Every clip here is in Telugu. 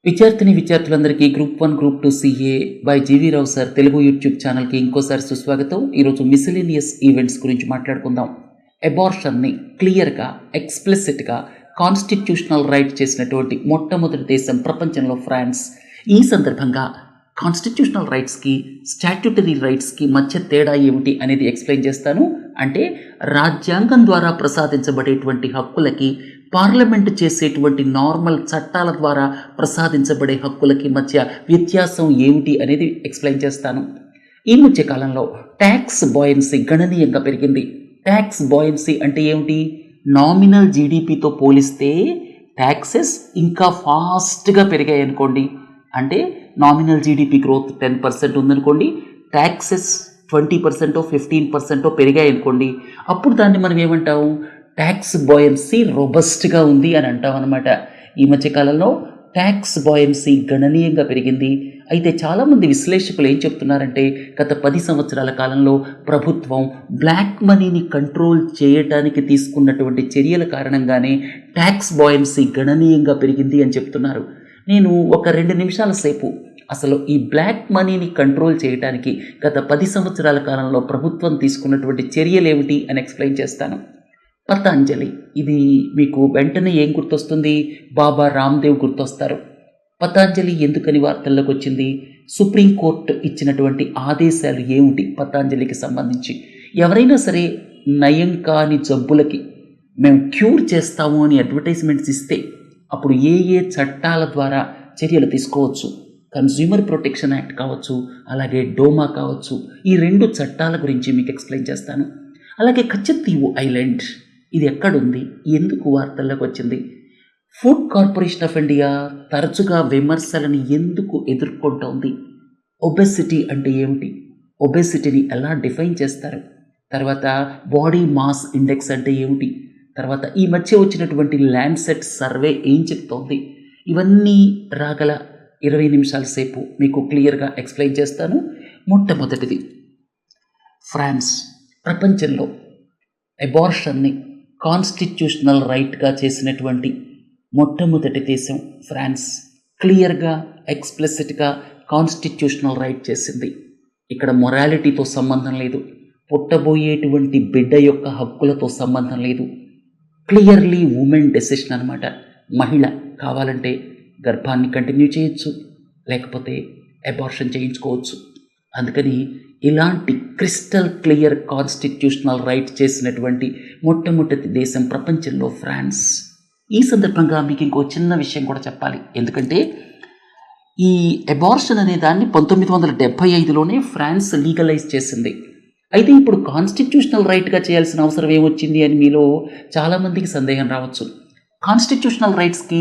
విద్యార్థులందరికీ group 1 group 2 CA by GV Rao sir Telugu YouTube ఛానల్కి ఇంకోసారి సుస్వాగతం. ఈరోజు మిసిలేనియస్ ఈవెంట్స్ గురించి మాట్లాడుకుందాం. అబార్షన్ని క్లియర్గా ఎక్స్ప్లిసిట్గా కాన్స్టిట్యూషనల్ రైట్ చేసినటువంటి మొట్టమొదటి దేశం ప్రపంచంలో ఫ్రాన్స్. ఈ సందర్భంగా కాన్స్టిట్యూషనల్ రైట్స్కి స్టాట్యూటరీ రైట్స్కి మధ్య తేడా ఏమిటి అనేది ఎక్స్ప్లెయిన్ చేస్తాను. అంటే రాజ్యాంగం ద్వారా ప్రసాదించబడేటువంటి హక్కులకి పార్లమెంటు చేసేటువంటి నార్మల్ చట్టాల ద్వారా ప్రసాదించబడే హక్కులకి మధ్య వ్యత్యాసం ఏమిటి అనేది ఎక్స్ప్లెయిన్ చేస్తాను. ఈ మధ్య కాలంలో ట్యాక్స్ బాయన్సీ గణనీయంగా పెరిగింది. ట్యాక్స్ బాయన్సీ అంటే ఏమిటి? నామినల్ జీడిపితో పోలిస్తే ట్యాక్సెస్ ఇంకా ఫాస్ట్గా పెరిగాయి అనుకోండి. అంటే నామినల్ జీడిపి గ్రోత్ 10% ఉందనుకోండి, ట్యాక్సెస్ 20% 15% పెరిగాయి అనుకోండి. అప్పుడు దాన్ని మనం ఏమంటాం? ట్యాక్స్ బాయన్సీ రోబస్ట్గా ఉంది అని అంటాం అనమాట. ఈ మధ్యకాలంలో ట్యాక్స్ బాయన్సీ గణనీయంగా పెరిగింది. అయితే చాలామంది విశ్లేషకులు ఏం చెప్తున్నారంటే, గత 10 సంవత్సరాల కాలంలో ప్రభుత్వం బ్లాక్ మనీని కంట్రోల్ చేయడానికి తీసుకున్నటువంటి చర్యల కారణంగానే ట్యాక్స్ బాయన్సీ గణనీయంగా పెరిగింది అని చెప్తున్నారు. నేను ఒక 2 నిమిషాల సేపు అసలు ఈ బ్లాక్ మనీని కంట్రోల్ చేయడానికి గత 10 సంవత్సరాల కాలంలో ప్రభుత్వం తీసుకున్నటువంటి చర్యలు ఏమిటి అని ఎక్స్ప్లెయిన్ చేస్తాను. పతంజలి, ఇది మీకు వెంటనే ఏం గుర్తొస్తుంది? బాబా రామ్దేవ్ గుర్తొస్తారు. పతంజలి ఎందుకని వార్తల్లోకి వచ్చింది? సుప్రీంకోర్టు ఇచ్చినటువంటి ఆదేశాలు ఏమిటి పతంజలికి సంబంధించి? ఎవరైనా సరే నయం కాని జబ్బులకి మేము క్యూర్ చేస్తాము అని అడ్వర్టైజ్మెంట్స్ ఇస్తే అప్పుడు ఏ చట్టాల ద్వారా చర్యలు తీసుకోవచ్చు? కన్జ్యూమర్ ప్రొటెక్షన్ యాక్ట్ కావచ్చు, అలాగే డోమా కావచ్చు. ఈ 2 చట్టాల గురించి మీకు ఎక్స్ప్లెయిన్ చేస్తాను. అలాగే కచ్చతీవు ఐలాండ్, ఇది ఎక్కడుంది, ఎందుకు వార్తల్లోకి వచ్చింది? ఫుడ్ కార్పొరేషన్ ఆఫ్ ఇండియా తరచుగా విమర్శలను ఎందుకు ఎదుర్కొంటోంది? ఒబెసిటీ అంటే ఏమిటి? ఒబెసిటీని ఎలా డిఫైన్ చేస్తారు? తర్వాత బాడీ మాస్ ఇండెక్స్ అంటే ఏమిటి? తర్వాత ఈ మధ్య వచ్చినటువంటి ల్యాండ్సెట్ సర్వే ఏం చెప్తోంది? ఇవన్నీ రాగల 20 నిమిషాల సేపు మీకు క్లియర్గా ఎక్స్ప్లెయిన్ చేస్తాను. మొట్టమొదటిది, ఫ్రాన్స్ ప్రపంచంలో అబార్షన్ని కాన్స్టిట్యూషనల్ రైట్గా చేసినటువంటి మొట్టమొదటి దేశం ఫ్రాన్స్. క్లియర్గా ఎక్స్ప్లిసిట్గా కాన్స్టిట్యూషనల్ రైట్ చేసింది. ఇక్కడ మొరాలిటీతో సంబంధం లేదు, పుట్టబోయేటువంటి బిడ్డ యొక్క హక్కులతో సంబంధం లేదు. క్లియర్లీ ఉమెన్ డెసిషన్ అనమాట. మహిళ కావాలంటే గర్భాన్ని కంటిన్యూ చేయొచ్చు, లేకపోతే అబార్షన్ చేయించుకోవచ్చు. అందుకని ఇలాంటి క్రిస్టల్ క్లియర్ కాన్స్టిట్యూషనల్ రైట్ చేసినటువంటి మొట్టమొదటి దేశం ప్రపంచంలో ఫ్రాన్స్. ఈ సందర్భంగా మీకు ఇంకో చిన్న విషయం కూడా చెప్పాలి. ఎందుకంటే ఈ అబార్షన్ అనే దాన్ని 1975లోనే ఫ్రాన్స్ లీగలైజ్ చేసింది. అయితే ఇప్పుడు కాన్స్టిట్యూషనల్ రైట్గా చేయాల్సిన అవసరం ఏమొచ్చింది అని మీలో చాలామందికి సందేహం రావచ్చు. కాన్స్టిట్యూషనల్ రైట్స్కి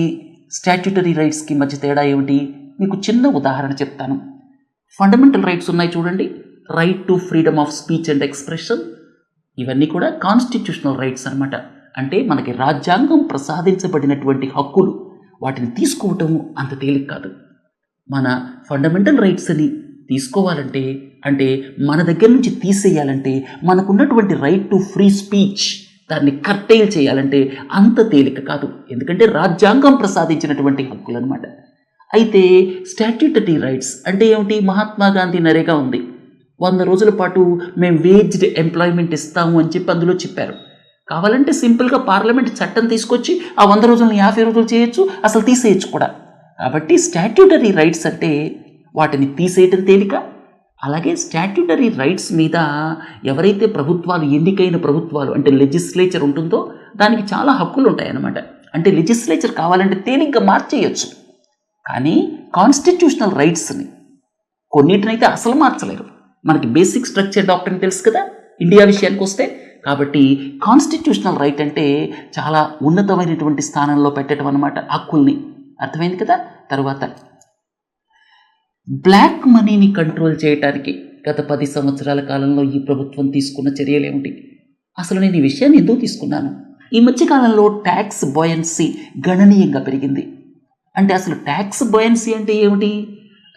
స్టాట్యూటరీ రైట్స్కి మధ్య తేడా ఏమిటి? మీకు చిన్న ఉదాహరణ చెప్తాను. ఫండమెంటల్ రైట్స్ ఉన్నాయి చూడండి, right to freedom of speech and expression. ఇవన్నీ కూడా కాన్స్టిట్యూషనల్ రైట్స్ అనమాట. అంటే మనకి రాజ్యాంగం ప్రసాదించబడినటువంటి హక్కులు, వాటిని తీసుకోవటం అంత తేలిక కాదు. మన ఫండమెంటల్ రైట్స్ని తీసుకోవాలంటే, అంటే మన దగ్గర నుంచి తీసేయాలంటే, మనకున్నటువంటి రైట్ టు ఫ్రీ స్పీచ్ దాన్ని కర్టైల్ చేయాలంటే అంత తేలిక కాదు. ఎందుకంటే రాజ్యాంగం ప్రసాదించినటువంటి హక్కులు అనమాట. అయితే స్టాట్యూటరీ రైట్స్ అంటే ఏమిటి? మహాత్మా గాంధీ నరేగా ఉంది, 100 రోజుల పాటు మేము వేజ్డ్ ఎంప్లాయ్మెంట్ ఇస్తాము అని చెప్పి అందులో చెప్పారు. కావాలంటే సింపుల్గా పార్లమెంట్ చట్టం తీసుకొచ్చి ఆ 100 రోజులను 50 రోజులు చేయొచ్చు, అసలు తీసేయచ్చు కూడా. కాబట్టి స్టాట్యూటరీ రైట్స్ అంటే వాటిని తీసేయటం తేలిక. అలాగే స్టాట్యూటరీ రైట్స్ మీద ఎవరైతే ప్రభుత్వాలు, ఎన్నికైన ప్రభుత్వాలు అంటే లెజిస్లేచర్ ఉంటుందో దానికి చాలా హక్కులు ఉంటాయన్నమాట. అంటే లెజిస్లేచర్ కావాలంటే తేలిగ్గా మార్చేయచ్చు. కానీ కాన్స్టిట్యూషనల్ రైట్స్ని కొన్నిటినైతే అసలు మార్చలేరు. మనకి బేసిక్ స్ట్రక్చర్ డాక్ట్రిన్ తెలుసు కదా ఇండియా విషయానికి వస్తే. కాబట్టి కాన్స్టిట్యూషనల్ రైట్ అంటే చాలా ఉన్నతమైనటువంటి స్థానంలో పెట్టడం అన్నమాట హక్కుల్ని. అర్థమైంది కదా? తర్వాత బ్లాక్ మనీని కంట్రోల్ చేయడానికి గత 10 సంవత్సరాల కాలంలో ఈ ప్రభుత్వం తీసుకున్న చర్యలు ఏమిటి? అసలు నేను ఈ విషయాన్ని ఎందుకు తీసుకున్నాను? ఈ మధ్యకాలంలో ట్యాక్స్ బాయన్సీ గణనీయంగా పెరిగింది. అంటే అసలు ట్యాక్స్ బాయన్సీ అంటే ఏమిటి?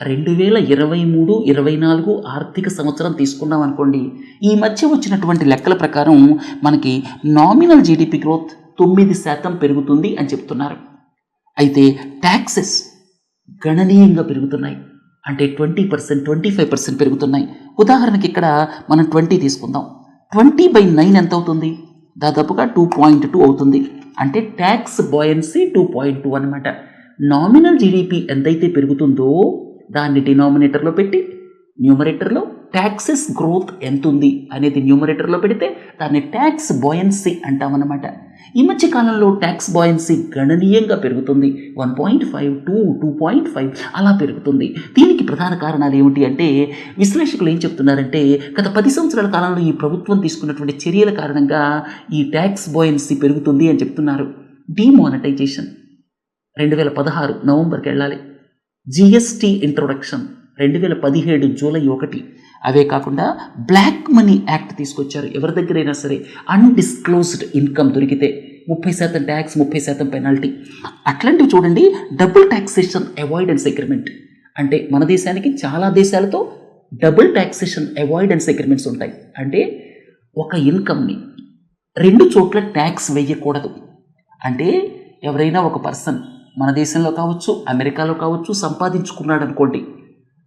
2023-24 ఆర్థిక సంవత్సరం తీసుకున్నాం అనుకోండి. ఈ మధ్య వచ్చినటువంటి లెక్కల ప్రకారం మనకి నామినల్ జీడిపి గ్రోత్ 9% పెరుగుతుంది అని చెప్తున్నారు. అయితే ట్యాక్సెస్ గణనీయంగా పెరుగుతున్నాయి. అంటే 20%, 25% పెరుగుతున్నాయి. ఉదాహరణకి ఇక్కడ మనం 20 తీసుకుందాం. 20/9 ఎంత అవుతుంది? దాదాపుగా 2.2 అవుతుంది. అంటే ట్యాక్స్ బాయన్సీ 2.2 అనమాట. నామినల్ జీడిపి ఎంతైతే పెరుగుతుందో దాన్ని డినామినేటర్లో పెట్టి న్యూమరేటర్లో ట్యాక్సెస్ గ్రోత్ ఎంత ఉంది అనేది న్యూమరేటర్లో పెడితే దాన్ని ట్యాక్స్ బాయన్సీ అంటామన్నమాట. ఈ మధ్య కాలంలో ట్యాక్స్ బాయన్సీ గణనీయంగా పెరుగుతుంది. 1.5 to 2.5 అలా పెరుగుతుంది. దీనికి ప్రధాన కారణాలు ఏమిటి అంటే విశ్లేషకులు ఏం చెప్తున్నారంటే గత 10 సంవత్సరాల కాలంలో ఈ ప్రభుత్వం తీసుకున్నటువంటి చర్యల కారణంగా ఈ ట్యాక్స్ బాయన్సీ పెరుగుతుంది అని చెప్తున్నారు. డిమానిటైజేషన్ 2016 నవంబర్కి వెళ్ళాలి. GST introduction 2017 July 1. అవే కాకుండా బ్లాక్ మనీ యాక్ట్ తీసుకొచ్చారు. ఎవరి దగ్గరైనా సరే అన్డిస్క్లోజ్డ్ ఇన్కమ్ దొరికితే 30% ట్యాక్స్, 30% పెనాల్టీ. అట్లాంటివి చూడండి. డబుల్ ట్యాక్సేషన్ అవాయిడెన్స్ అగ్రిమెంట్ అంటే మన దేశానికి చాలా దేశాలతో డబుల్ ట్యాక్సేషన్ అవాయిడెన్స్ అగ్రిమెంట్స్ ఉంటాయి. అంటే ఒక ఇన్కమ్ని 2 చోట్ల ట్యాక్స్ వేయకూడదు. అంటే ఎవరైనా ఒక పర్సన్ మన దేశంలో కావచ్చు, అమెరికాలో కావచ్చు సంపాదించుకున్నాడు అనుకోండి,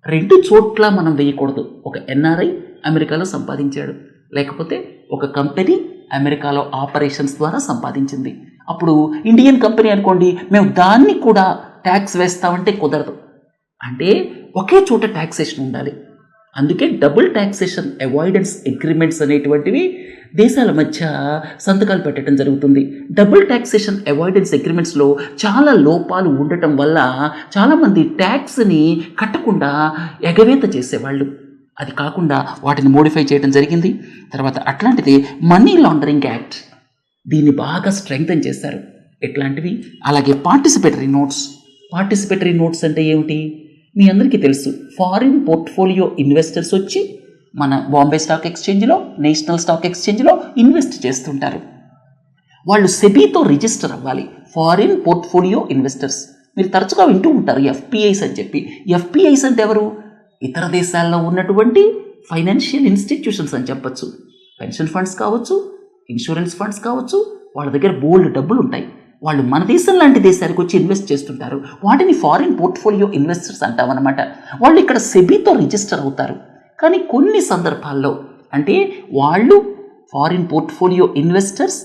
2 చోట్ల మనం వేయకూడదు. ఒక ఎన్ఆర్ఐ అమెరికాలో సంపాదించాడు, లేకపోతే ఒక కంపెనీ అమెరికాలో ఆపరేషన్స్ ద్వారా సంపాదించింది. అప్పుడు ఇండియన్ కంపెనీ అనుకోండి, మేము దాన్ని కూడా ట్యాక్స్ వేస్తామంటే కుదరదు. అంటే ఒకే చోట ట్యాక్సేషన్ ఉండాలి. అందుకే డబుల్ ట్యాక్సేషన్ అవాయిడెన్స్ అగ్రిమెంట్స్ అనేటువంటివి దేశాల మధ్య సంతకాలు పెట్టడం జరుగుతుంది. డబుల్ ట్యాక్సేషన్ అవాయిడెన్స్ అగ్రిమెంట్స్లో చాలా లోపాలు ఉండటం వల్ల చాలామంది ట్యాక్స్ని కట్టకుండా ఎగవేత చేసేవాళ్ళు. అది కాకుండా వాటిని మోడిఫై చేయడం జరిగింది. తర్వాత అట్లాంటిది మనీ లాండరింగ్ యాక్ట్, దీన్ని బాగా స్ట్రెంగ్తన్ చేశారు. ఎట్లాంటివి? అలాగే పార్టిసిపేటరీ నోట్స్ అంటే ఏమిటి? మీ అందరికీ తెలుసు. ఫారిన్ పోర్ట్ఫోలియో ఇన్వెస్టర్స్ వచ్చి మన బాంబే స్టాక్ ఎక్స్చేంజ్లో, నేషనల్ స్టాక్ ఎక్స్చేంజ్లో ఇన్వెస్ట్ చేస్తుంటారు. వాళ్ళు సెబీతో రిజిస్టర్ అవ్వాలి. ఫారిన్ పోర్ట్ఫోలియో ఇన్వెస్టర్స్ మీరు తరచుగా వింటూ ఉంటారు ఎఫ్పిఐస్ అని చెప్పి. ఎఫ్పిఐస్ అంటే ఎవరు? ఇతర దేశాల్లో ఉన్నటువంటి ఫైనాన్షియల్ ఇన్స్టిట్యూషన్స్ అని చెప్పచ్చు. పెన్షన్ ఫండ్స్ కావచ్చు, ఇన్సూరెన్స్ ఫండ్స్ కావచ్చు. వాళ్ళ దగ్గర బోల్డ్ డబ్బులు ఉంటాయి. వాళ్ళు మన దేశం లాంటి దేశానికి వచ్చి ఇన్వెస్ట్ చేస్తుంటారు. వాటిని ఫారిన్ పోర్ట్ఫోలియో ఇన్వెస్టర్స్ అంటామన్నమాట. వాళ్ళు ఇక్కడ సెబీతో రిజిస్టర్ అవుతారు. కానీ కొన్ని సందర్భాల్లో అంటే వాళ్ళు ఫారిన్ పోర్ట్ఫోలియో ఇన్వెస్టర్స్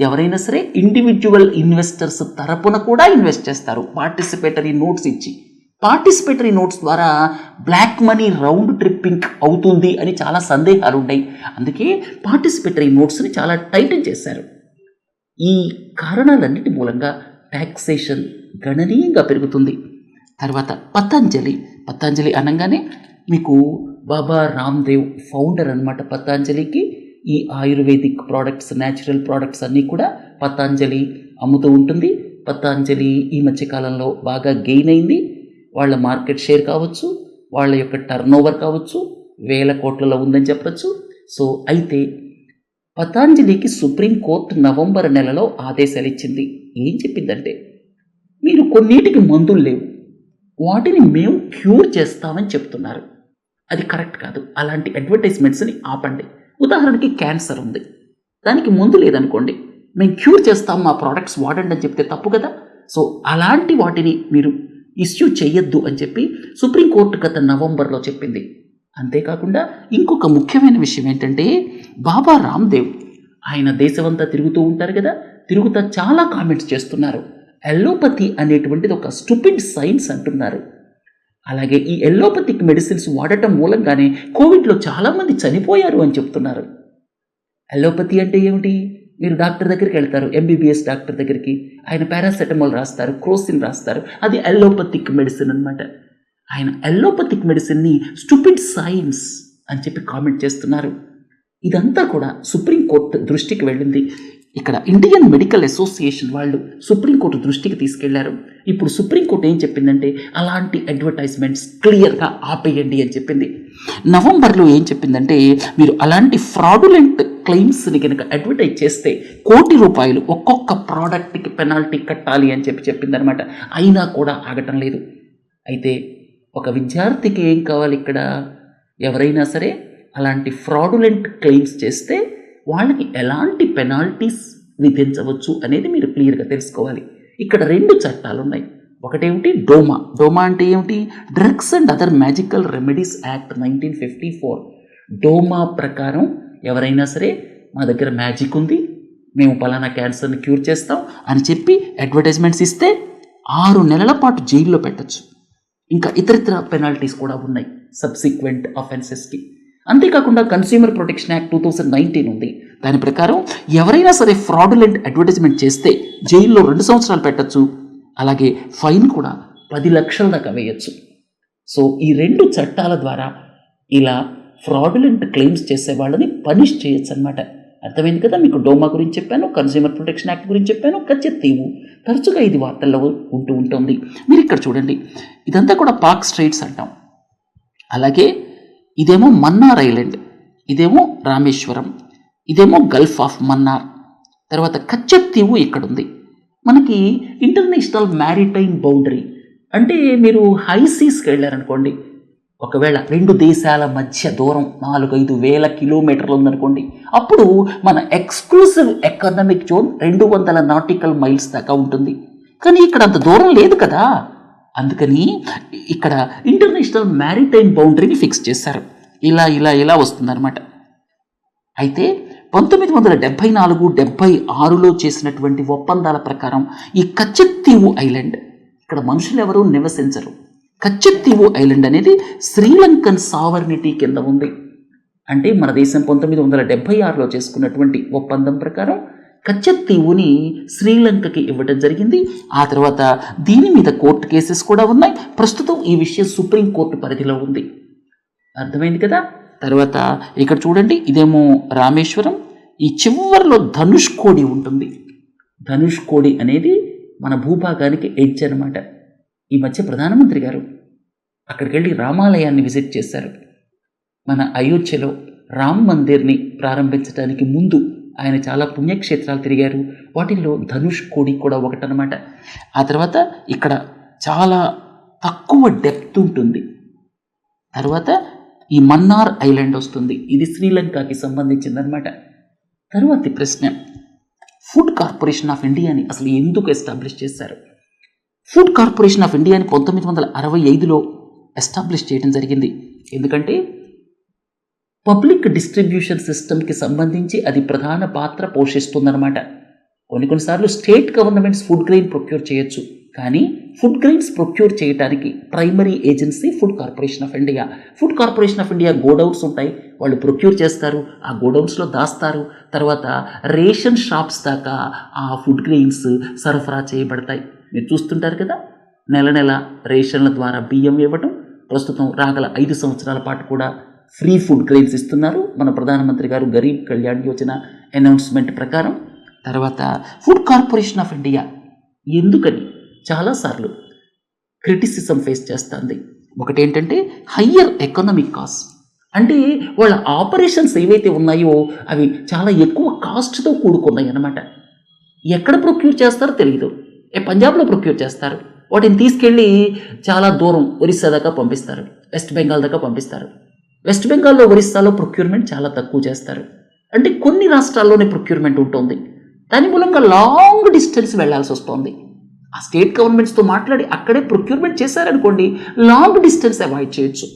ఎవరైనా సరే ఇండివిజువల్ ఇన్వెస్టర్స్ తరపున కూడా ఇన్వెస్ట్ చేస్తారు పార్టిసిపేటరీ నోట్స్ ఇచ్చి. పార్టిసిపేటరీ నోట్స్ ద్వారా బ్లాక్ మనీ రౌండ్ ట్రిప్పింగ్ అవుతుంది అని చాలా సందేహాలు ఉన్నాయి. అందుకే పార్టిసిపేటరీ నోట్స్ని చాలా టైటన్ చేశారు. ఈ కారణాలన్నిటి మూలంగా ట్యాక్సేషన్ గణనీయంగా పెరుగుతుంది. తర్వాత పతంజలి అనగానే మీకు బాబా రామ్దేవ్ ఫౌండర్ అనమాట. పతంజలికి ఈ ఆయుర్వేదిక్ ప్రోడక్ట్స్, న్యాచురల్ ప్రోడక్ట్స్ అన్నీ కూడా పతంజలి అమ్ముతూ ఉంటుంది. పతంజలి ఈ మధ్యకాలంలో బాగా గెయిన్ అయింది. వాళ్ళ మార్కెట్ షేర్ కావచ్చు, వాళ్ళ యొక్క టర్నోవర్ కావచ్చు, 1000 కోట్లలో ఉందని చెప్పచ్చు. సో అయితే పతంజలికి సుప్రీంకోర్టు నవంబర్ నెలలో ఆదేశాలు ఇచ్చింది. ఏం చెప్పిందంటే మీరు కొన్నిటికి మందులు లేవు, వాటిని మేము క్యూర్ చేస్తామని చెప్తున్నారు. అది కరెక్ట్ కాదు. అలాంటి అడ్వర్టైజ్మెంట్స్ని ఆపండి. ఉదాహరణకి క్యాన్సర్ ఉంది, దానికి మందు లేదనుకోండి, మేము క్యూర్ చేస్తాం, మా ప్రోడక్ట్స్ వాడండి అని చెప్తే తప్పు కదా. సో అలాంటి వాటిని మీరు ఇష్యూ చేయొద్దు అని చెప్పి సుప్రీంకోర్టు గత నవంబర్లో చెప్పింది. అంతేకాకుండా ఇంకొక ముఖ్యమైన విషయం ఏంటంటే బాబా రామ్దేవ్ ఆయన దేశమంతా తిరుగుతూ ఉంటారు కదా, తిరుగుతా చాలా కామెంట్స్ చేస్తున్నారు. ఎల్లోపతి అనేటువంటిది ఒక స్టూపిడ్ సైన్స్ అంటున్నారు. అలాగే ఈ ఎల్లోపతిక్ మెడిసిన్స్ వాడటం మూలంగానే కోవిడ్లో చాలామంది చనిపోయారు అని చెప్తున్నారు. ఎల్లోపతి అంటే ఏమిటి? మీరు డాక్టర్ దగ్గరికి వెళ్తారు, ఎంబీబీఎస్ డాక్టర్ దగ్గరికి, ఆయన పారాసెటమాల్ రాస్తారు, క్రోసిన్ రాస్తారు, అది ఎల్లోపతిక్ మెడిసిన్ అనమాట. ఆయన ఎల్లోపతిక్ మెడిసిన్ని స్టూపిడ్ సైన్స్ అని చెప్పి కామెంట్ చేస్తున్నారు. ఇదంతా కూడా సుప్రీంకోర్టు దృష్టికి వెళ్ళింది. ఇక్కడ ఇండియన్ మెడికల్ అసోసియేషన్ వాళ్ళు సుప్రీంకోర్టు దృష్టికి తీసుకెళ్లారు. ఇప్పుడు సుప్రీంకోర్టు ఏం చెప్పిందంటే అలాంటి అడ్వర్టైజ్మెంట్స్ క్లియర్గా ఆపేయండి అని చెప్పింది. నవంబర్లో ఏం చెప్పిందంటే మీరు అలాంటి ఫ్రాడులెంట్ క్లెయిమ్స్ని కనుక అడ్వర్టైజ్ చేస్తే ₹1,00,00,000 ఒక్కొక్క ప్రోడక్ట్కి పెనాల్టీ కట్టాలి అని చెప్పిందనమాట. అయినా కూడా ఆగటం లేదు. అయితే ఒక విద్యార్థికి ఏం కావాలి ఇక్కడ? ఎవరైనా సరే అలాంటి ఫ్రాడులెంట్ క్లెయిమ్స్ చేస్తే వాళ్ళకి ఎలాంటి పెనాల్టీస్ విధించవచ్చు అనేది మీరు క్లియర్గా తెలుసుకోవాలి. ఇక్కడ 2 చట్టాలు ఉన్నాయి. ఒకటేమిటి డోమా. డోమా అంటే ఏమిటి? Drugs and other magical remedies act 1954. డోమా ప్రకారం ఎవరైనా సరే మా దగ్గర మ్యాజిక్ ఉంది, మేము పలానా క్యాన్సర్ని క్యూర్ చేస్తాం అని చెప్పి అడ్వర్టైజ్మెంట్స్ ఇస్తే 6 నెలల పాటు జైల్లో పెట్టచ్చు. ఇంకా ఇతరితర పెనాల్టీస్ కూడా ఉన్నాయి సబ్సిక్వెంట్ అఫెన్సెస్కి. అంతేకాకుండా కన్స్యూమర్ ప్రొటెక్షన్ యాక్ట్ 2019 ఉంది. దాని ప్రకారం ఎవరైనా సరే ఫ్రాడులెంట్ అడ్వర్టైజ్మెంట్ చేస్తే జైల్లో 2 సంవత్సరాలు పెట్టచ్చు, అలాగే ఫైన్ కూడా 10 లక్షల దాకా వేయచ్చు. సో ఈ 2 చట్టాల ద్వారా ఇలా ఫ్రాడులెంట్ క్లెయిమ్స్ చేసే వాళ్ళని పనిష్ చేయొచ్చు అనమాట. అర్థమైంది కదా? మీకు డోమా గురించి చెప్పాను, కన్స్యూమర్ ప్రొటెక్షన్ యాక్ట్ గురించి చెప్పాను, కచ్చెత్తీవు. తరచుగా ఇది వార్తల్లో ఉంటుంది. మీరు ఇక్కడ చూడండి, ఇదంతా కూడా పాక్ స్ట్రైట్స్ అంటాం. అలాగే ఇదేమో మన్నార్ ఐలాండ్, ఇదేమో రామేశ్వరం, ఇదేమో గల్ఫ్ ఆఫ్ మన్నార్. తర్వాత కచ్చెత్తీవు ఇక్కడ ఉంది. మనకి ఇంటర్నేషనల్ మ్యారిటైమ్ బౌండరీ అంటే మీరు హై సీస్కి వెళ్ళారనుకోండి, ఒకవేళ 2 దేశాల మధ్య దూరం 4-5 వేల కిలోమీటర్లు ఉందనుకోండి, అప్పుడు మన exclusive economic zone 200 nautical miles దాకా ఉంటుంది. కానీ ఇక్కడ అంత దూరం లేదు కదా, అందుకని ఇక్కడ ఇంటర్నేషనల్ మ్యారిటైమ్ బౌండరీని ఫిక్స్ చేశారు. ఇలా ఇలా ఇలా వస్తుందన్నమాట. అయితే 1974-76లో చేసినటువంటి ఒప్పందాల ప్రకారం ఈ కచ్చెత్తీవు ఐలాండ్, ఇక్కడ మనుషులు ఎవరూ నివసించరు. కచ్చెత్తీవు ఐలాండ్ అనేది శ్రీలంకన్ సావర్నిటీ కింద ఉంది. అంటే మన దేశం 1976లో చేసుకున్నటువంటి ఒప్పందం ప్రకారం కచ్చెత్తీవుని శ్రీలంకకి ఇవ్వడం జరిగింది. ఆ తర్వాత దీని మీద కోర్టు కేసెస్ కూడా ఉన్నాయి. ప్రస్తుతం ఈ విషయం సుప్రీంకోర్టు పరిధిలో ఉంది. అర్థమైంది కదా? తర్వాత ఇక్కడ చూడండి, ఇదేమో రామేశ్వరం, ఈ చివరిలో ధనుష్కోడి ఉంటుంది. ధనుష్కోడి అనేది మన భూభాగానికి ఎడ్జ్ అనమాట. ఈ మధ్య ప్రధానమంత్రి గారు అక్కడికి వెళ్ళి రామాలయాన్ని విజిట్ చేశారు. మన అయోధ్యలో రామ్ మందిర్ని ప్రారంభించడానికి ముందు ఆయన చాలా పుణ్యక్షేత్రాలు తిరిగారు. వాటిల్లో ధనుష్కోడి కూడా ఒకటనమాట. ఆ తర్వాత ఇక్కడ చాలా తక్కువ డెప్త్ ఉంటుంది. తర్వాత ఈ మన్నార్ ఐలాండ్ వస్తుంది, ఇది శ్రీలంకకి సంబంధించిందనమాట. తరువాతి ప్రశ్న, ఫుడ్ కార్పొరేషన్ ఆఫ్ ఇండియాని అసలు ఎందుకు ఎస్టాబ్లిష్ చేశారు? ఫుడ్ కార్పొరేషన్ ఆఫ్ ఇండియాని 1965లో ఎస్టాబ్లిష్ చేయడం జరిగింది. ఎందుకంటే పబ్లిక్ డిస్ట్రిబ్యూషన్ సిస్టమ్కి సంబంధించి అది ప్రధాన పాత్ర పోషిస్తుందన్నమాట. కొన్నిసార్లు state governments food grain procure చేయొచ్చు, కానీ ఫుడ్ గ్రెయిన్స్ ప్రొక్యూర్ చేయడానికి primary agency food corporation of India. Food corporation of India godowns ఉంటాయి, వాళ్ళు ప్రొక్యూర్ చేస్తారు, ఆ గోడౌన్స్లో దాస్తారు. తర్వాత రేషన్ షాప్స్ దాకా ఆ ఫుడ్ గ్రెయిన్స్ సరఫరా చేయబడతాయి. మీరు చూస్తుంటారు కదా, నెల నెల రేషన్ల ద్వారా బియ్యం ఇవ్వటం. ప్రస్తుతం రాగల 5 సంవత్సరాల పాటు కూడా ఫ్రీ ఫుడ్ గ్రెయిన్స్ ఇస్తున్నారు మన ప్రధానమంత్రి గారు గరీబ్ కళ్యాణ్ యోజన అనౌన్స్మెంట్ ప్రకారం. తర్వాత ఫుడ్ కార్పొరేషన్ ఆఫ్ ఇండియా ఎందుకని చాలాసార్లు క్రిటిసిజం ఫేస్ చేస్తుంది. ఒకటేంటంటే హయ్యర్ ఎకనామిక్ కాస్ట్, అంటే వాళ్ళ ఆపరేషన్స్ ఏవైతే ఉన్నాయో అవి చాలా ఎక్కువ కాస్ట్తో కూడుకున్నాయి అన్నమాట. ఎక్కడ ప్రొక్యూర్ చేస్తారో తెలియదు. పంజాబ్లో ప్రొక్యూర్ చేస్తారు, వాటిని తీసుకెళ్ళి చాలా దూరం ఒరిస్సా దాకా పంపిస్తారు, వెస్ట్ బెంగాల్ దాకా పంపిస్తారు. వెస్ట్ బెంగాల్లో ఒరిస్సాలో ప్రొక్యూర్మెంట్ చాలా తక్కువ చేస్తారు. అంటే కొన్ని రాష్ట్రాల్లోనే ప్రొక్యూర్మెంట్ ఉంటుంది, దాని మూలంగా లాంగ్ డిస్టెన్స్ వెళ్లాల్సి వస్తుంది. ఆ స్టేట్ గవర్నమెంట్స్తో మాట్లాడి అక్కడే ప్రొక్యూర్మెంట్ చేశారనుకోండి, లాంగ్ డిస్టెన్స్ అవాయిడ్ చేయొచ్చు.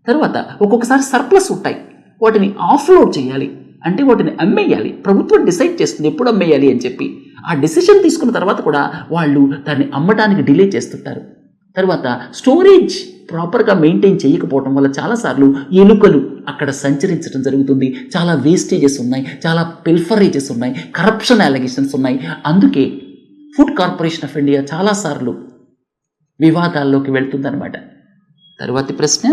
తర్వాత ఒక్కొక్కసారి సర్ప్లస్ ఉంటాయి, వాటిని ఆఫ్లోడ్ చేయాలి, అంటే వాటిని అమ్మేయాలి. ప్రభుత్వం డిసైడ్ చేస్తుంది ఎప్పుడు అమ్మేయాలి అని చెప్పి. ఆ డెసిషన్ తీసుకున్న తర్వాత కూడా వాళ్ళు దాన్ని అమ్మడానికి డిలే చేస్తుంటారు. తర్వాత స్టోరేజ్ ప్రాపర్గా మెయింటైన్ చేయకపోవడం వల్ల చాలాసార్లు ఎలుకలు అక్కడ సంచరించడం జరుగుతుంది. చాలా వేస్టేజెస్ ఉన్నాయి, చాలా పిల్ఫరేజెస్ ఉన్నాయి, కరప్షన్ అలిగేషన్స్ ఉన్నాయి. అందుకే ఫుడ్ కార్పొరేషన్ ఆఫ్ ఇండియా చాలాసార్లు వివాదాల్లోకి వెళ్తుందన్నమాట. తర్వాతి ప్రశ్న,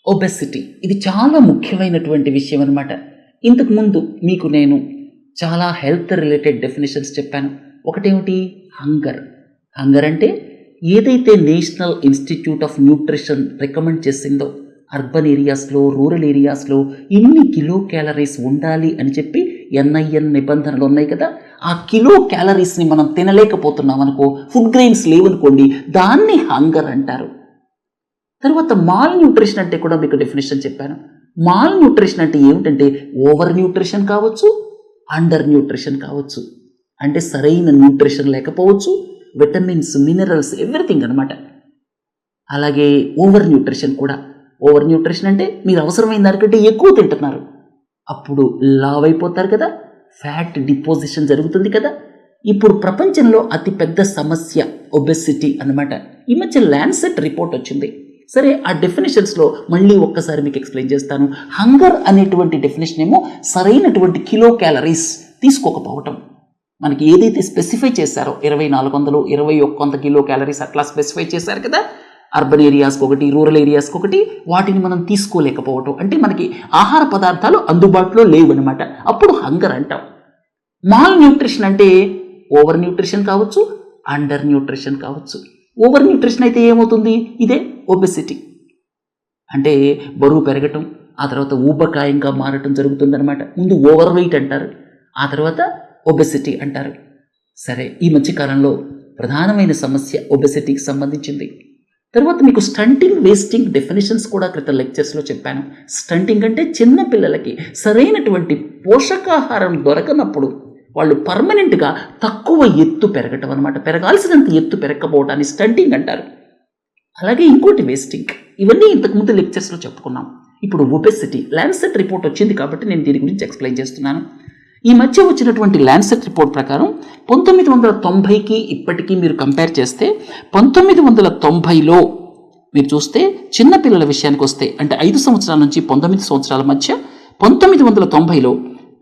ఒబెసిటీ. ఇది చాలా ముఖ్యమైనటువంటి విషయం అనమాట. ఇంతకుముందు మీకు నేను చాలా హెల్త్ రిలేటెడ్ డెఫినేషన్స్ చెప్పాను. ఒకటేమిటి? హంగర్. హంగర్ అంటే ఏదైతే national institute of nutrition recommend చేసిందో అర్బన్ ఏరియాస్లో, రూరల్ ఏరియాస్లో ఇన్ని కిలో క్యాలరీస్ ఉండాలి అని చెప్పి NIN నిబంధనలు ఉన్నాయి కదా, ఆ కిలో క్యాలరీస్ని మనం తినలేకపోతున్నాం అనుకో, ఫుడ్ గ్రెయిన్స్ లేవనుకోండి, దాన్ని హంగర్ అంటారు. తర్వాత మాల్ న్యూట్రిషన్ అంటే కూడా మీకు డెఫినేషన్ చెప్పాను. మాల్ న్యూట్రిషన్ అంటే ఏమిటంటే ఓవర్ న్యూట్రిషన్ కావచ్చు, అండర్ న్యూట్రిషన్ కావచ్చు. అంటే సరైన న్యూట్రిషన్ లేకపోవచ్చు, విటమిన్స్, మినరల్స్, ఎవ్రీథింగ్ అనమాట. అలాగే ఓవర్ న్యూట్రిషన్ కూడా. ఓవర్ న్యూట్రిషన్ అంటే మీరు అవసరమైన దానికంటే ఎక్కువ తింటున్నారు, అప్పుడు లావ్ అయిపోతారు కదా, ఫ్యాట్ డిపోజిషన్ జరుగుతుంది కదా. ఇప్పుడు ప్రపంచంలో అతిపెద్ద సమస్య ఒబెసిటీ అన్నమాట. ఈ మధ్య ల్యాన్సెట్ రిపోర్ట్ వచ్చింది. సరే, ఆ డెఫినేషన్స్లో మళ్ళీ ఒక్కసారి మీకు ఎక్స్ప్లెయిన్ చేస్తాను. హంగర్ అనేటువంటి డెఫినేషన్ ఏమో సరైనటువంటి కిలో క్యాలరీస్ తీసుకోకపోవటం. మనకి ఏదైతే స్పెసిఫై చేశారో 2400, 2100 కిలో క్యాలరీస్ అట్లా స్పెసిఫై చేశారు కదా, అర్బన్ ఏరియాస్కి ఒకటి, రూరల్ ఏరియాస్కి ఒకటి, వాటిని మనం తీసుకోలేకపోవటం అంటే మనకి ఆహార పదార్థాలు అందుబాటులో లేవు అనమాట. అప్పుడు హంగర్ అంటాం. మాల్ న్యూట్రిషన్ అంటే ఓవర్ న్యూట్రిషన్ కావచ్చు, అండర్ న్యూట్రిషన్ కావచ్చు. ఓవర్ న్యూట్రిషన్ అయితే ఏమవుతుంది, ఇదే ఒబెసిటీ అంటే బరువు పెరగటం, ఆ తర్వాత ఊబకాయంగా మారటం జరుగుతుందన్నమాట. ముందు ఓవర్ వెయిట్ అంటారు, ఆ తర్వాత ఒబెసిటీ అంటారు. సరే, ఈ మధ్యకాలంలో ప్రధానమైన సమస్య ఒబెసిటీకి సంబంధించింది. తర్వాత మీకు స్టంటింగ్, వేస్టింగ్ డెఫినేషన్స్ కూడా క్రితం లెక్చర్స్లో చెప్పాను. స్టంటింగ్ అంటే చిన్న పిల్లలకి సరైనటువంటి పోషకాహారం దొరకనప్పుడు వాళ్ళు పర్మనెంట్గా తక్కువ ఎత్తు పెరగటం అనమాట. పెరగాల్సినంత ఎత్తు పెరగకపోవటాన్ని స్టంటింగ్ అంటారు. అలాగే ఇంకోటి వేస్టింగ్. ఇవన్నీ ఇంతకుముందు లెక్చర్స్లో చెప్పుకున్నాం. ఇప్పుడు ఒబెసిటీ ల్యాన్సెట్ రిపోర్ట్ వచ్చింది కాబట్టి నేను దీని గురించి ఎక్స్ప్లెయిన్ చేస్తున్నాను. ఈ మధ్య వచ్చినటువంటి ల్యాన్సెట్ రిపోర్ట్ ప్రకారం 1990కి ఇప్పటికీ మీరు కంపేర్ చేస్తే 1990లో మీరు చూస్తే చిన్నపిల్లల విషయానికి వస్తే అంటే 5 సంవత్సరాల నుంచి 19 సంవత్సరాల మధ్య 1990లో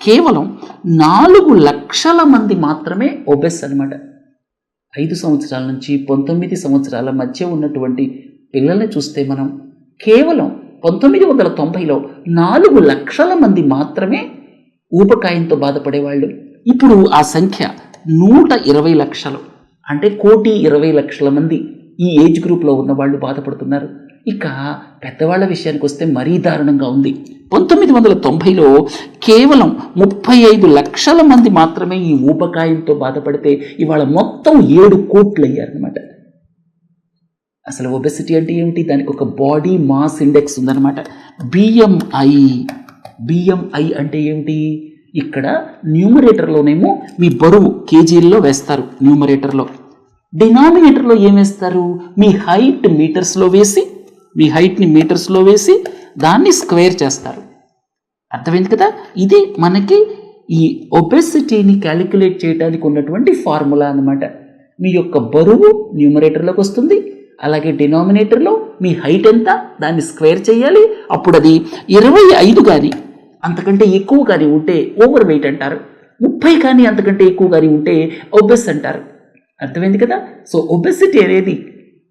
కేవలం 4 లక్షల మంది మాత్రమే ఒబెస్ అనమాట. 5 సంవత్సరాల నుంచి 19 సంవత్సరాల మధ్య ఉన్నటువంటి పిల్లల్ని చూస్తే మనం కేవలం 1990లో 4 లక్షల మంది మాత్రమే ఊబకాయంతో బాధపడేవాళ్ళు. ఇప్పుడు ఆ సంఖ్య 120 లక్షలు అంటే 1,20,00,000 మంది ఈ ఏజ్ గ్రూప్లో ఉన్న వాళ్ళు బాధపడుతున్నారు. ఇక పెద్దవాళ్ల విషయానికి వస్తే మరీ దారుణంగా ఉంది. 1990లో కేవలం 35 లక్షల మంది మాత్రమే ఈ ఊబకాయంతో బాధపడితే ఇవాళ మొత్తం 7 కోట్లు అయ్యారనమాట. అసలు ఒబెసిటీ అంటే ఏమిటి? దానికి ఒక బాడీ మాస్ ఇండెక్స్ ఉందన్నమాట, బిఎంఐ అంటే ఏమిటి? ఇక్కడ న్యూమరేటర్లోనేమో మీ బరువు కేజీల్లో వేస్తారు న్యూమరేటర్లో, డినామినేటర్లో ఏం వేస్తారు? మీ హైట్ని మీటర్స్లో వేసి దాన్ని స్క్వేర్ చేస్తారు. అర్థమైంది కదా? ఇది మనకి ఈ ఒబెసిటీని క్యాలిక్యులేట్ చేయడానికి ఉన్నటువంటి ఫార్ములా అన్నమాట. మీ యొక్క బరువు న్యూమరేటర్లోకి వస్తుంది, అలాగే డినామినేటర్లో మీ హైట్ ఎంత దాన్ని స్క్వేర్ చేయాలి. అప్పుడు అది 25 కానీ అంతకంటే ఎక్కువ కానీ ఉంటే ఓవర్ వెయిట్ అంటారు, 30 కానీ అంతకంటే ఎక్కువ కానీ ఉంటే ఒబెస్ అంటారు. అర్థమైంది కదా? సో ఒబెసిటీ అనేది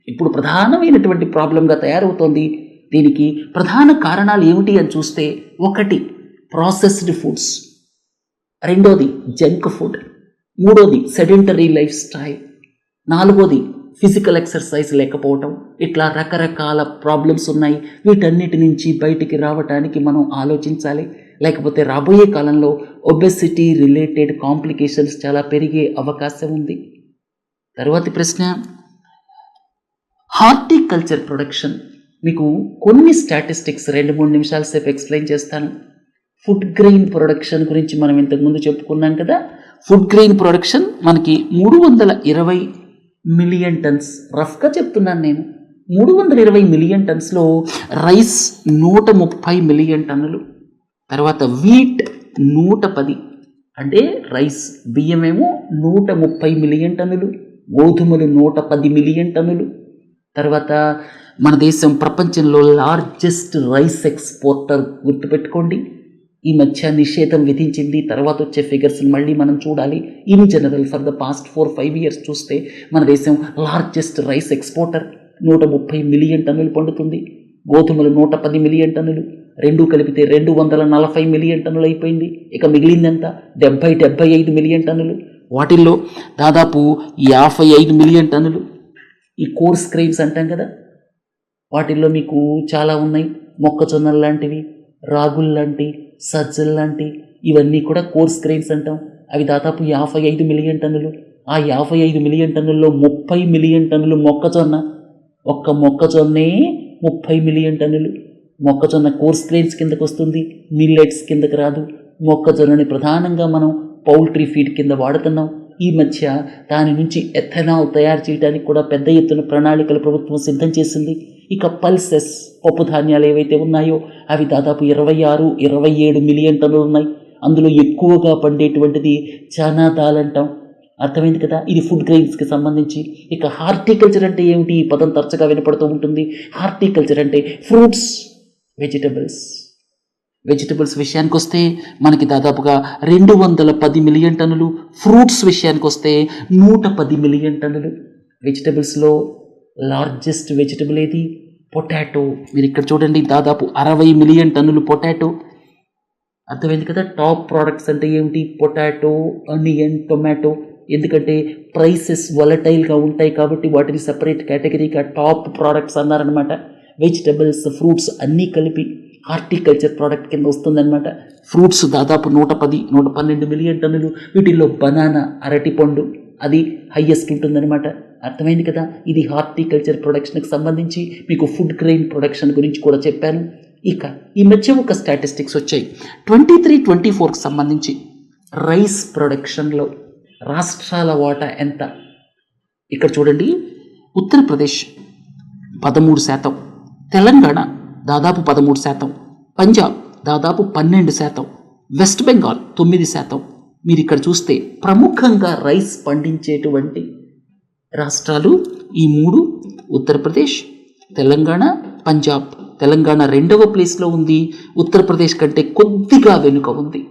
ఇప్పుడు ప్రధానమైనటువంటి ప్రాబ్లంగా తయారవుతోంది. దీనికి ప్రధాన కారణాలు ఏమిటి అని చూస్తే, 1 processed foods, 2 junk food, 3 sedentary life style, 4 physical exercise లేకపోవటం. ఇట్లా రకరకాల ప్రాబ్లమ్స్ ఉన్నాయి. వీటన్నిటి నుంచి బయటికి రావటానికి మనం ఆలోచించాలి, లేకపోతే రాబోయే కాలంలో ఒబెసిటీ రిలేటెడ్ కాంప్లికేషన్స్ చాలా పెరిగే అవకాశం ఉంది. తర్వాతి ప్రశ్న, హార్టికల్చర్ ప్రొడక్షన్. మీకు కొన్ని స్టాటిస్టిక్స్ 2-3 నిమిషాల సేపు ఎక్స్ప్లెయిన్ చేస్తాను. ఫుడ్ గ్రెయిన్ ప్రొడక్షన్ గురించి మనం ఇంతకుముందు చెప్పుకున్నాం కదా. ఫుడ్ గ్రెయిన్ ప్రొడక్షన్ మనకి 320 మిలియన్ టన్స్, రఫ్గా చెప్తున్నాను నేను. 320 మిలియన్ టన్స్లో రైస్ 130 మిలియన్ టన్నులు, తర్వాత వీట్ 110 అంటే రైస్ బియ్యమేమో 130 మిలియన్ టన్నులు, గోధుమలు 110 మిలియన్ టన్నులు. తర్వాత మన దేశం ప్రపంచంలో లార్జెస్ట్ రైస్ ఎక్స్పోర్టర్, గుర్తుపెట్టుకోండి. ఈ మధ్య నిషేధం విధించింది, తర్వాత వచ్చే ఫిగర్స్ని మళ్ళీ మనం చూడాలి. In general for the past 4-5 years చూస్తే మన దేశం లార్జెస్ట్ రైస్ ఎక్స్పోర్టర్, 130 మిలియన్ టన్నులు పండుతుంది. గోధుమలు 110 మిలియన్ టన్నులు, రెండు కలిపితే 240 మిలియన్ టన్నులు అయిపోయింది. ఇక మిగిలిందంత 75 మిలియన్ టన్నులు. వాటిల్లో దాదాపు 55 మిలియన్ టన్నులు ఈ కోర్స్ గ్రెయిన్స్ అంటాం కదా. వాటిల్లో మీకు చాలా ఉన్నాయి, మొక్కజొన్నలు లాంటివి, రాగులు లాంటి, సజ్జలు లాంటి, ఇవన్నీ కూడా కోర్స్ గ్రెయిన్స్ అంటాం. అవి దాదాపు 55 మిలియన్ టన్నులు. ఆ 55 మిలియన్ టన్నుల్లో 30 మిలియన్ టన్నులు మొక్కజొన్న. ఒక్క మొక్కజొన్నే 30 మిలియన్ టన్నులు. మొక్కజొన్న కోర్స్ గ్రెయిన్స్ కిందకు వస్తుంది, మిల్లెట్స్ కిందకు రాదు. మొక్కజొన్నని ప్రధానంగా మనం పౌల్ట్రీ ఫీడ్ కింద వాడుతున్నాం. ఈ మధ్య దాని నుంచి ఎథనాల్ తయారు చేయడానికి కూడా పెద్ద ఎత్తున ప్రణాళికలు ప్రభుత్వం సిద్ధం చేసింది. ఇక పల్సెస్ పప్పు ధాన్యాలు ఏవైతే ఉన్నాయో అవి దాదాపు 26-27 మిలియన్ టన్నులు ఉన్నాయి. అందులో ఎక్కువగా పండేటువంటిది చనా దాల్ అంటాం. అర్థమైంది కదా, ఇది ఫుడ్ గ్రెయిన్స్కి సంబంధించి. ఇక హార్టికల్చర్ అంటే ఏమిటి, ఈ పదం తరచుగా వినపడుతూ ఉంటుంది. హార్టికల్చర్ అంటే ఫ్రూట్స్, వెజిటబుల్స్ విషయానికి వస్తే మనకి దాదాపుగా 210 మిలియన్ టన్నులు, ఫ్రూట్స్ విషయానికి వస్తే 110 మిలియన్ టన్నులు. వెజిటబుల్స్లో లార్జెస్ట్ వెజిటబుల్ ఏది, పొటాటో. మీరు ఇక్కడ చూడండి, దాదాపు 60 మిలియన్ టన్నులు పొటాటో. అర్థమైంది కదా. టాప్ ప్రోడక్ట్స్ అంటే ఏమిటి, పొటాటో, ఆనియన్, టొమాటో. ఎందుకంటే ప్రైసెస్ వలటైల్గా ఉంటాయి కాబట్టి వాటిని సపరేట్ కేటగిరీగా టాప్ ప్రోడక్ట్స్ అన్నారనమాట. వెజిటబుల్స్, ఫ్రూట్స్ అన్నీ కలిపి హార్టికల్చర్ ప్రోడక్ట్ కింద వస్తుందన్నమాట. ఫ్రూట్స్ దాదాపు 110-112 మిలియన్ టన్నులు. వీటిల్లో బనానా, అరటిపండు అది హయ్యెస్ట్ ఉంటుందన్నమాట. అర్థమైంది కదా. ఇది హార్టికల్చర్ ప్రొడక్షన్కి సంబంధించి. మీకు ఫుడ్ గ్రెయిన్ ప్రొడక్షన్ గురించి కూడా చెప్పాను. ఇక ఈ మధ్య ఒక స్టాటిస్టిక్స్ వచ్చాయి 23-24కి సంబంధించి. రైస్ ప్రొడక్షన్లో రాష్ట్రాల వాటా ఎంత, ఇక్కడ చూడండి. ఉత్తరప్రదేశ్ 13%, తెలంగాణ దాదాపు 13%, పంజాబ్ దాదాపు 12%, వెస్ట్ బెంగాల్ 9%. మీరు ఇక్కడ చూస్తే ప్రముఖంగా రైస్ పండించేటువంటి రాష్ట్రాలు ఈ 3: ఉత్తరప్రదేశ్, తెలంగాణ, పంజాబ్. తెలంగాణ 2వ ప్లేస్లో ఉంది, ఉత్తరప్రదేశ్ కంటే కొద్దిగా వెనుక ఉంది.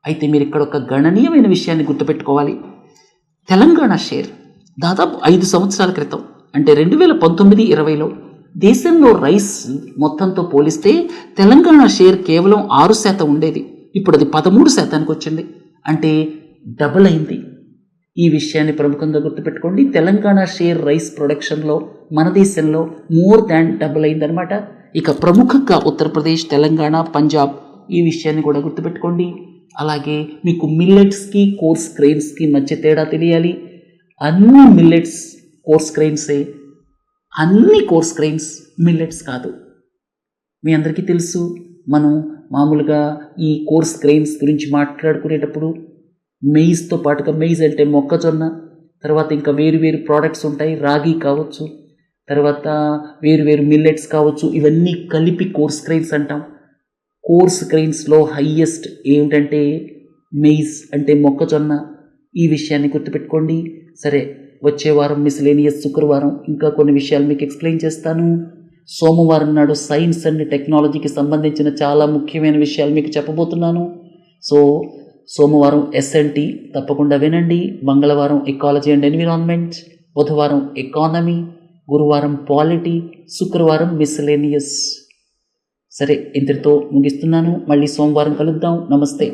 అయితే మీరు ఇక్కడ ఒక గణనీయమైన విషయాన్ని గుర్తుపెట్టుకోవాలి. తెలంగాణ షేర్ దాదాపు 5 సంవత్సరాల క్రితం, అంటే 2019-20లో దేశంలో రైస్ మొత్తంతో పోలిస్తే తెలంగాణ షేర్ కేవలం 6% ఉండేది. ఇప్పుడు అది 13%కి వచ్చింది, అంటే డబుల్ అయింది. ఈ విషయాన్ని ప్రముఖంగా గుర్తుపెట్టుకోండి. తెలంగాణ షేర్ రైస్ ప్రొడక్షన్లో మన దేశంలో మోర్ దాన్ డబుల్ అయిందనమాట. ఇక ప్రముఖంగా ఉత్తరప్రదేశ్, తెలంగాణ, పంజాబ్, ఈ విషయాన్ని కూడా గుర్తుపెట్టుకోండి. అలాగే మీకు మిల్లెట్స్కి, కోర్స్ గ్రెయిన్స్కి మధ్య తేడా తెలియాలి. అన్ని మిల్లెట్స్ కోర్స్ గ్రెయిన్సే, అన్ని కోర్స్ గ్రెయిన్స్ మిల్లెట్స్ కాదు. మీ అందరికీ తెలుసు, మనం మామూలుగా ఈ కోర్స్ గ్రెయిన్స్ గురించి మాట్లాడుకునేటప్పుడు మెయిజ్తో పాటుగా, మెయిజ్ అంటే మొక్కజొన్న, తర్వాత ఇంకా వేరు ప్రోడక్ట్స్ ఉంటాయి, రాగి కావచ్చు, తర్వాత వేరు మిల్లెట్స్ కావచ్చు, ఇవన్నీ కలిపి కోర్స్ గ్రెయిన్స్ అంటాం. కోర్స్ గ్రెయిన్స్లో హయ్యెస్ట్ ఏమిటంటే మెయిజ్, అంటే మొక్కజొన్న. ఈ విషయాన్ని గుర్తుపెట్టుకోండి. సరే, వచ్చే వారం మిస్లేనియస్ శుక్రవారం ఇంకా కొన్ని విషయాలు మీకు ఎక్స్ప్లెయిన్ చేస్తాను. సోమవారం నాడు సైన్స్ అండ్ టెక్నాలజీకి సంబంధించిన చాలా ముఖ్యమైన విషయాలు మీకు చెప్పబోతున్నాను. సో సోమవారం ఎస్ఎన్టీ తప్పకుండా వినండి, మంగళవారం ఎకాలజీ అండ్ ఎన్విరాన్మెంట్, బుధవారం ఎకానమీ, గురువారం పాలిటీ, శుక్రవారం మిస్లేనియస్. సరే, ఇంతటితో ముగిస్తున్నాను. మళ్ళీ సోమవారం కలుద్దాం. నమస్తే.